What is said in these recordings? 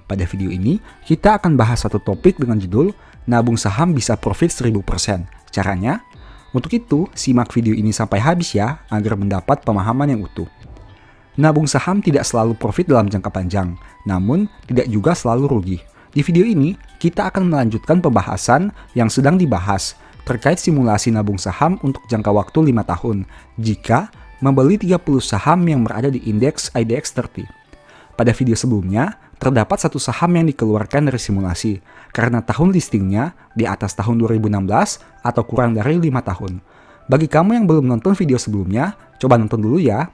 Pada video ini, kita akan bahas satu topik dengan judul Nabung saham bisa profit 1000%. Caranya? Untuk itu, simak video ini sampai habis ya, agar mendapat pemahaman yang utuh. Nabung saham tidak selalu profit dalam jangka panjang, namun tidak juga selalu rugi. Di video ini, kita akan melanjutkan pembahasan yang sedang dibahas terkait simulasi nabung saham untuk jangka waktu 5 tahun, jika membeli 30 saham yang berada di indeks IDX 30. Pada video sebelumnya, terdapat satu saham yang dikeluarkan dari simulasi, karena tahun listingnya di atas tahun 2016 atau kurang dari 5 tahun. Bagi kamu yang belum nonton video sebelumnya, coba nonton dulu ya.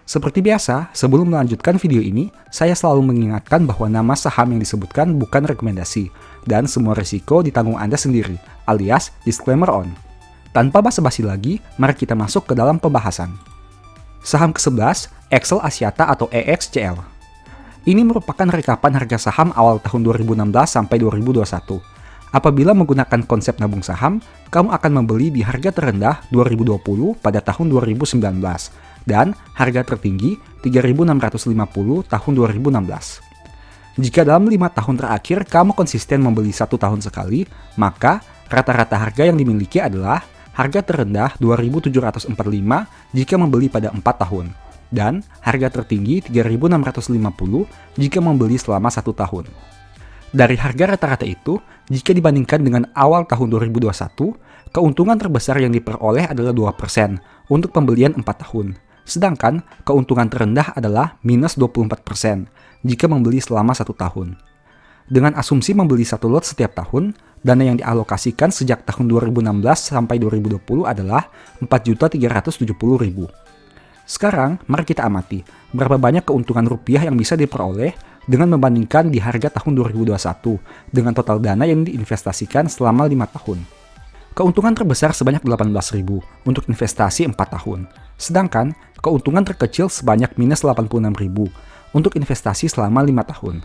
Seperti biasa, sebelum melanjutkan video ini, saya selalu mengingatkan bahwa nama saham yang disebutkan bukan rekomendasi, dan semua risiko ditanggung Anda sendiri, alias disclaimer on. Tanpa basa-basi lagi, mari kita masuk ke dalam pembahasan. Saham ke-11, Excel Axiata atau EXCL. Ini merupakan rekapan harga saham awal tahun 2016 sampai 2021. Apabila menggunakan konsep nabung saham, kamu akan membeli di harga terendah 2020 pada tahun 2019 dan harga tertinggi 3.650 tahun 2016. Jika dalam 5 tahun terakhir kamu konsisten membeli 1 tahun sekali, maka rata-rata harga yang dimiliki adalah harga terendah 2.745 jika membeli pada 4 tahun. Dan harga tertinggi 3.650 jika membeli selama 1 tahun. Dari harga rata-rata itu, jika dibandingkan dengan awal tahun 2021, keuntungan terbesar yang diperoleh adalah 2% untuk pembelian 4 tahun. Sedangkan keuntungan terendah adalah minus 24% jika membeli selama 1 tahun. Dengan asumsi membeli 1 lot setiap tahun, dana yang dialokasikan sejak tahun 2016 sampai 2020 adalah 4.370.000. Sekarang, mari kita amati berapa banyak keuntungan rupiah yang bisa diperoleh dengan membandingkan di harga tahun 2021 dengan total dana yang diinvestasikan selama 5 tahun. Keuntungan terbesar sebanyak 18.000 untuk investasi 4 tahun, sedangkan keuntungan terkecil sebanyak minus 86.000 untuk investasi selama 5 tahun.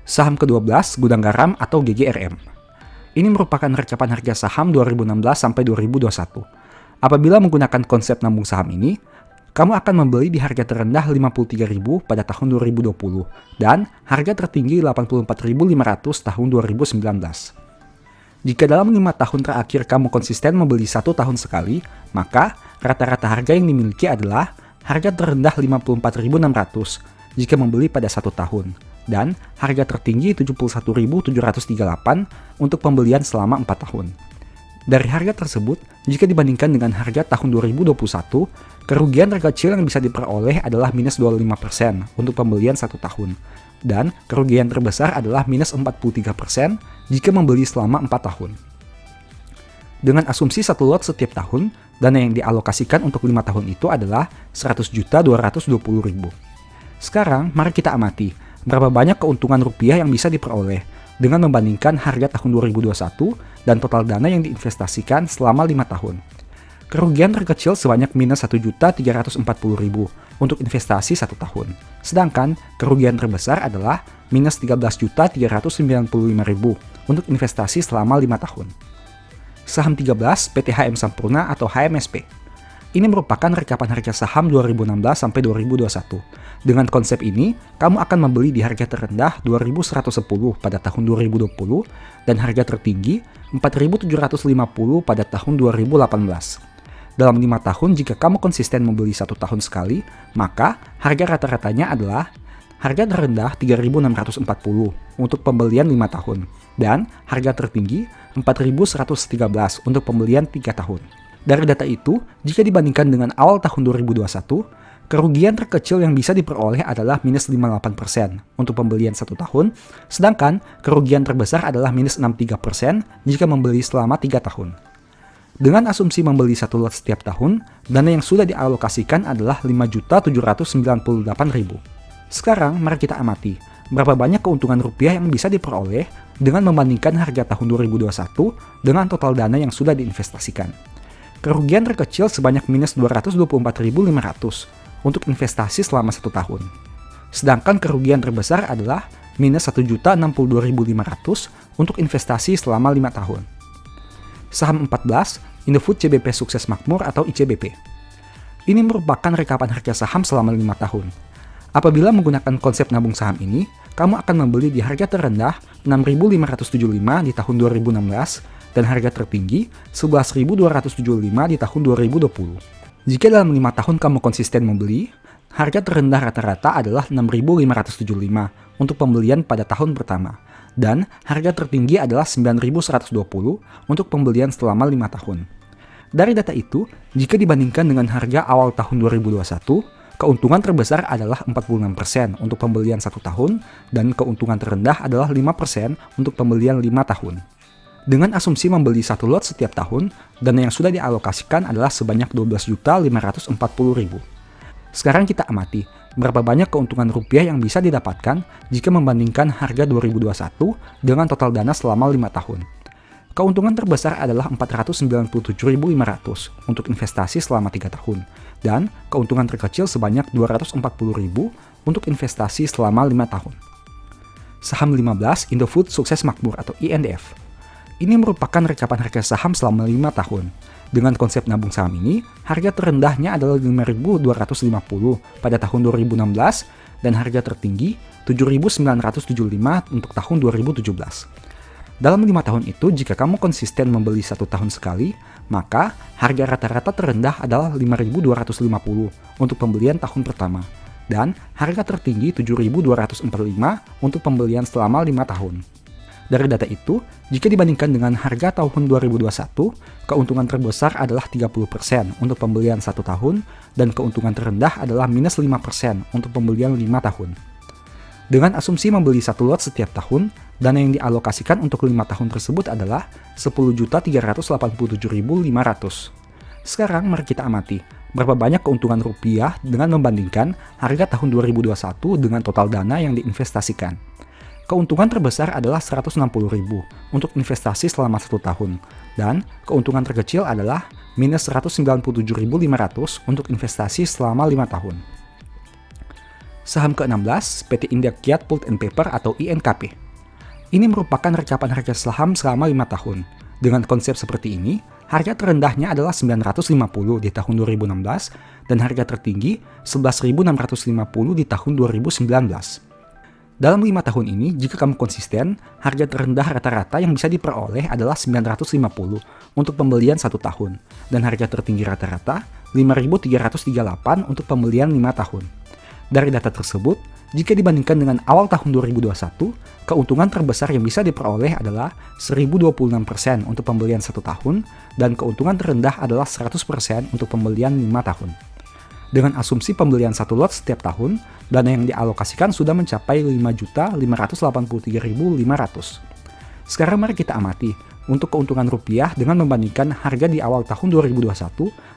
Saham ke-12, Gudang Garam atau GGRM. Ini merupakan rekapan harga saham 2016 sampai 2021. Apabila menggunakan konsep nabung saham ini, kamu akan membeli di harga terendah 53.000 pada tahun 2020 dan harga tertinggi 84.500 tahun 2019. Jika dalam 5 tahun terakhir kamu konsisten membeli 1 tahun sekali, maka rata-rata harga yang dimiliki adalah harga terendah 54.600 jika membeli pada 1 tahun dan harga tertinggi 71.738 untuk pembelian selama 4 tahun. Dari harga tersebut, jika dibandingkan dengan harga tahun 2021, kerugian terkecil yang bisa diperoleh adalah minus 25% untuk pembelian 1 tahun. Dan kerugian terbesar adalah minus 43% jika membeli selama 4 tahun. Dengan asumsi 1 lot setiap tahun, dana yang dialokasikan untuk 5 tahun itu adalah 100.220.000. Sekarang, mari kita amati berapa banyak keuntungan rupiah yang bisa diperoleh dengan membandingkan harga tahun 2021 dan total dana yang diinvestasikan selama 5 tahun. Kerugian terkecil sebanyak minus 1.340.000 untuk investasi 1 tahun. Sedangkan kerugian terbesar adalah minus 13.395.000 untuk investasi selama 5 tahun. Saham 13, PT HM Sampurna atau HMSP. Ini merupakan rekapan harga saham 2016 sampai 2021. Dengan konsep ini, kamu akan membeli di harga terendah 2.110 pada tahun 2020 dan harga tertinggi 4.750 pada tahun 2018. Dalam 5 tahun, jika kamu konsisten membeli 1 tahun sekali, maka harga rata-ratanya adalah harga terendah 3.640 untuk pembelian 5 tahun dan harga tertinggi 4.113 untuk pembelian 3 tahun. Dari data itu, jika dibandingkan dengan awal tahun 2021, kerugian terkecil yang bisa diperoleh adalah minus 58% untuk pembelian 1 tahun, sedangkan kerugian terbesar adalah minus 63% jika membeli selama 3 tahun. Dengan asumsi membeli 1 lot setiap tahun, dana yang sudah dialokasikan adalah 5.798.000. Sekarang, mari kita amati berapa banyak keuntungan rupiah yang bisa diperoleh dengan membandingkan harga tahun 2021 dengan total dana yang sudah diinvestasikan. Kerugian terkecil sebanyak minus 224.500 untuk investasi selama 1 tahun. Sedangkan kerugian terbesar adalah minus 1.062.500 untuk investasi selama 5 tahun. Saham 14, Indofood CBP Sukses Makmur atau ICBP. Ini merupakan rekapan harga saham selama 5 tahun. Apabila menggunakan konsep nabung saham ini, kamu akan membeli di harga terendah 6.575 di tahun 2016 dan harga tertinggi 11.275 di tahun 2020. Jika dalam 5 tahun kamu konsisten membeli, harga terendah rata-rata adalah 6.575 untuk pembelian pada tahun pertama, dan harga tertinggi adalah 9.120 untuk pembelian selama 5 tahun. Dari data itu, jika dibandingkan dengan harga awal tahun 2021, keuntungan terbesar adalah 46% untuk pembelian 1 tahun, dan keuntungan terendah adalah 5% untuk pembelian 5 tahun. Dengan asumsi membeli 1 lot setiap tahun, dana yang sudah dialokasikan adalah sebanyak 12.540.000. Sekarang kita amati, berapa banyak keuntungan rupiah yang bisa didapatkan jika membandingkan harga 2021 dengan total dana selama 5 tahun. Keuntungan terbesar adalah 497.500 untuk investasi selama 3 tahun, dan keuntungan terkecil sebanyak 240.000 untuk investasi selama 5 tahun. Saham 15 Indofood Sukses Makmur atau INDF. Ini merupakan rekapan harga saham selama 5 tahun. Dengan konsep nabung saham ini, harga terendahnya adalah 5.250 pada tahun 2016 dan harga tertinggi 7.975 untuk tahun 2017. Dalam 5 tahun itu, jika kamu konsisten membeli 1 tahun sekali, maka harga rata-rata terendah adalah 5.250 untuk pembelian tahun pertama, dan harga tertinggi 7.245 untuk pembelian selama 5 tahun. Dari data itu, jika dibandingkan dengan harga tahun 2021, keuntungan terbesar adalah 30% untuk pembelian 1 tahun, dan keuntungan terendah adalah minus 5% untuk pembelian 5 tahun. Dengan asumsi membeli 1 lot setiap tahun, dana yang dialokasikan untuk 5 tahun tersebut adalah 10.387.500. Sekarang mari kita amati, berapa banyak keuntungan rupiah dengan membandingkan harga tahun 2021 dengan total dana yang diinvestasikan. Keuntungan terbesar adalah 160.000 untuk investasi selama 1 tahun, dan keuntungan terkecil adalah minus 197.500 untuk investasi selama 5 tahun. Saham ke-16, PT India Kiat Pulp and Paper atau INKP. Ini merupakan rekapan harga saham selama 5 tahun. Dengan konsep seperti ini, harga terendahnya adalah 950 di tahun 2016 dan harga tertinggi 11.650 di tahun 2019. Dalam 5 tahun ini, jika kamu konsisten, harga terendah rata-rata yang bisa diperoleh adalah 950 untuk pembelian 1 tahun, dan harga tertinggi rata-rata 5.338 untuk pembelian 5 tahun. Dari data tersebut, jika dibandingkan dengan awal tahun 2021, keuntungan terbesar yang bisa diperoleh adalah 1.026% untuk pembelian 1 tahun, dan keuntungan terendah adalah 100% untuk pembelian 5 tahun. Dengan asumsi pembelian 1 lot setiap tahun, dana yang dialokasikan sudah mencapai 5.583.500. Sekarang mari kita amati untuk keuntungan rupiah dengan membandingkan harga di awal tahun 2021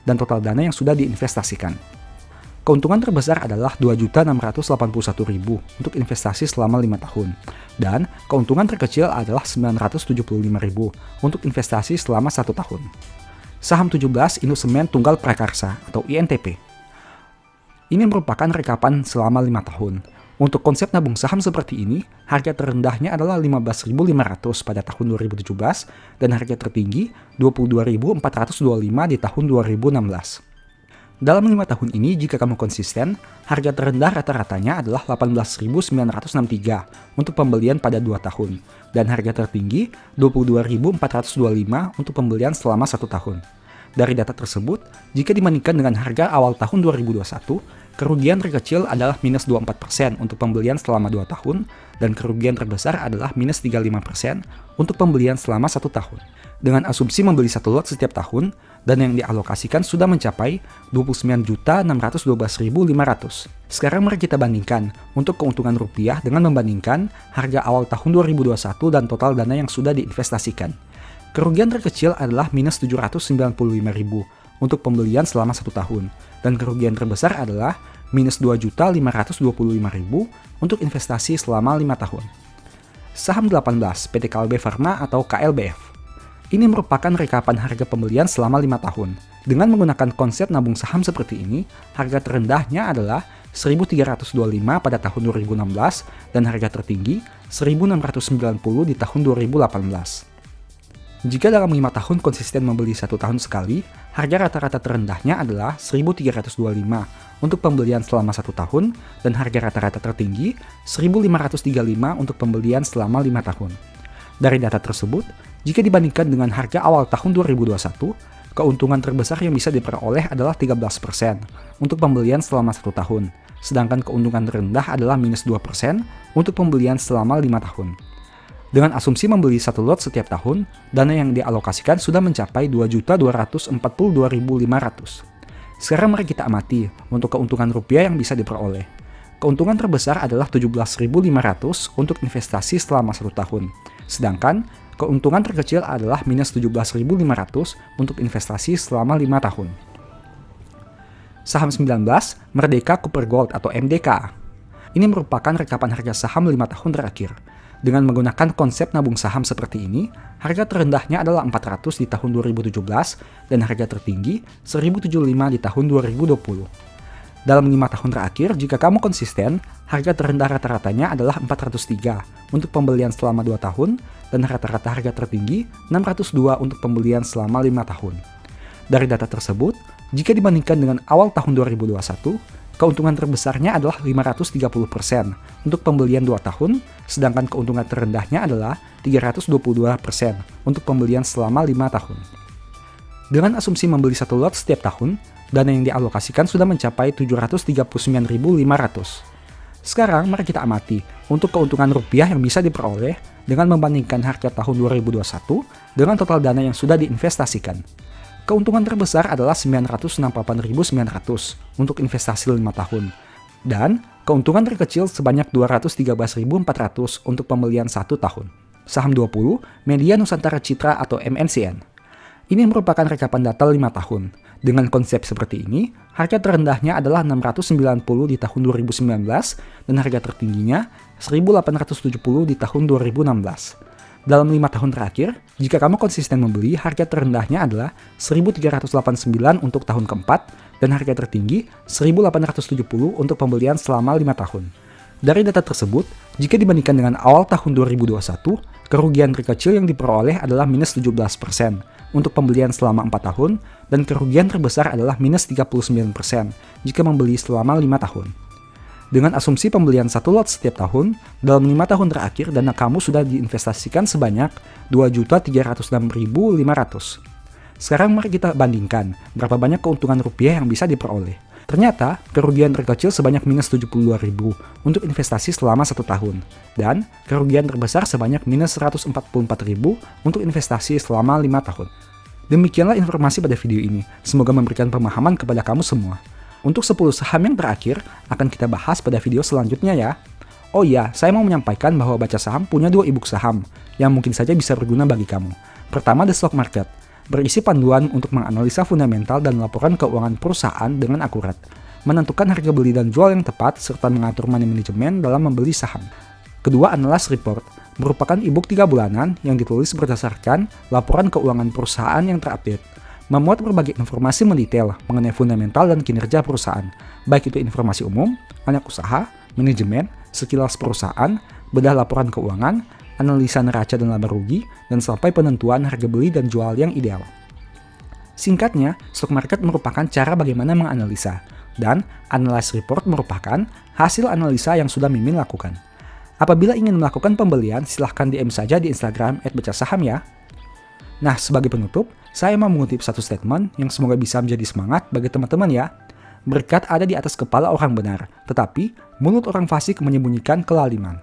dan total dana yang sudah diinvestasikan. Keuntungan terbesar adalah 2.681.000 untuk investasi selama 5 tahun, dan keuntungan terkecil adalah 975.000 untuk investasi selama 1 tahun. Saham 17 Indosemen Tunggal Prakarsa atau INTP. Ini merupakan rekapan selama 5 tahun. Untuk konsep nabung saham seperti ini, harga terendahnya adalah 15.500 pada tahun 2017 dan harga tertinggi 22.425 di tahun 2016. Dalam 5 tahun ini, jika kamu konsisten, harga terendah rata-ratanya adalah 18.963 untuk pembelian pada 2 tahun, dan harga tertinggi 22.425 untuk pembelian selama 1 tahun. Dari data tersebut, jika dibandingkan dengan harga awal tahun 2021, kerugian terkecil adalah minus 24% untuk pembelian selama 2 tahun, dan kerugian terbesar adalah minus 35% untuk pembelian selama 1 tahun. Dengan asumsi membeli 1 lot setiap tahun, dan yang dialokasikan sudah mencapai 29.612.500. Sekarang mari kita bandingkan untuk keuntungan rupiah dengan membandingkan harga awal tahun 2021 dan total dana yang sudah diinvestasikan. Kerugian terkecil adalah minus 795.000 untuk pembelian selama 1 tahun, dan kerugian terbesar adalah minus 2.525.000 untuk investasi selama 5 tahun. Saham 18 PT KLB Pharma atau KLBF. Ini merupakan rekapan harga pembelian selama 5 tahun. Dengan menggunakan konsep nabung saham seperti ini, harga terendahnya adalah 1.325 pada tahun 2016 dan harga tertinggi 1.690 di tahun 2018. Jika dalam 5 tahun konsisten membeli 1 tahun sekali, harga rata-rata terendahnya adalah 1.325 untuk pembelian selama 1 tahun dan harga rata-rata tertinggi 1.535 untuk pembelian selama 5 tahun. Dari data tersebut, jika dibandingkan dengan harga awal tahun 2021, keuntungan terbesar yang bisa diperoleh adalah 13% untuk pembelian selama 1 tahun, sedangkan keuntungan terendah adalah minus 2% untuk pembelian selama 5 tahun. Dengan asumsi membeli 1 lot setiap tahun, dana yang dialokasikan sudah mencapai 2.242.500. Sekarang mari kita amati untuk keuntungan rupiah yang bisa diperoleh. Keuntungan terbesar adalah 17.500 untuk investasi selama 1 tahun, sedangkan keuntungan terkecil adalah minus 17.500 untuk investasi selama 5 tahun. Saham 19, Merdeka Cooper Gold atau MDK. Ini merupakan rekapan harga saham 5 tahun terakhir. Dengan menggunakan konsep nabung saham seperti ini, harga terendahnya adalah 400 di tahun 2017 dan harga tertinggi 1075 di tahun 2020. Dalam 5 tahun terakhir, jika kamu konsisten, harga terendah rata-ratanya adalah 403 untuk pembelian selama 2 tahun dan rata-rata harga tertinggi 602 untuk pembelian selama 5 tahun. Dari data tersebut, jika dibandingkan dengan awal tahun 2021, keuntungan terbesarnya adalah 530% untuk pembelian 2 tahun, sedangkan keuntungan terendahnya adalah 322% untuk pembelian selama 5 tahun. Dengan asumsi membeli 1 lot setiap tahun, dana yang dialokasikan sudah mencapai 739.500. Sekarang mari kita amati untuk keuntungan rupiah yang bisa diperoleh dengan membandingkan harga tahun 2021 dengan total dana yang sudah diinvestasikan. Keuntungan terbesar adalah 968.900 untuk investasi 5 tahun, dan keuntungan terkecil sebanyak 213.400 untuk pembelian 1 tahun. Saham 20, Media Nusantara Citra atau MNCN. Ini merupakan rekapan data 5 tahun. Dengan konsep seperti ini, harga terendahnya adalah 690 di tahun 2019 dan harga tertingginya 1870 di tahun 2016. Dalam 5 tahun terakhir, jika kamu konsisten membeli, harga terendahnya adalah 1.389 untuk tahun keempat dan harga tertinggi 1.870 untuk pembelian selama 5 tahun. Dari data tersebut, jika dibandingkan dengan awal tahun 2021, kerugian terkecil yang diperoleh adalah minus 17% untuk pembelian selama 4 tahun dan kerugian terbesar adalah minus 39% jika membeli selama 5 tahun. Dengan asumsi pembelian 1 lot setiap tahun, dalam 5 tahun terakhir dana kamu sudah diinvestasikan sebanyak 2.306.500. Sekarang mari kita bandingkan berapa banyak keuntungan rupiah yang bisa diperoleh. Ternyata, kerugian terkecil sebanyak minus 72.000 untuk investasi selama 1 tahun, dan kerugian terbesar sebanyak minus 144.000 untuk investasi selama 5 tahun. Demikianlah informasi pada video ini, semoga memberikan pemahaman kepada kamu semua. Untuk 10 saham yang terakhir, akan kita bahas pada video selanjutnya ya. Oh iya, saya mau menyampaikan bahwa Baca Saham punya 2 e-book saham, yang mungkin saja bisa berguna bagi kamu. Pertama, The Stock Market, berisi panduan untuk menganalisa fundamental dan laporan keuangan perusahaan dengan akurat, menentukan harga beli dan jual yang tepat, serta mengatur money management dalam membeli saham. Kedua, Analyst Report, merupakan e-book 3 bulanan yang ditulis berdasarkan laporan keuangan perusahaan yang terupdate, memuat berbagai informasi mendetail mengenai fundamental dan kinerja perusahaan, baik itu informasi umum, anak usaha, manajemen, sekilas perusahaan, bedah laporan keuangan, analisa neraca dan laba rugi, dan sampai penentuan harga beli dan jual yang ideal. Singkatnya, stock market merupakan cara bagaimana menganalisa, dan Analyst Report merupakan hasil analisa yang sudah Mimin lakukan. Apabila ingin melakukan pembelian, silahkan DM saja di Instagram @bacasaham ya. Nah, sebagai penutup, saya mau mengutip satu statement yang semoga bisa menjadi semangat bagi teman-teman ya. Berkat ada di atas kepala orang benar, tetapi mulut orang fasik menyembunyikan kelaliman.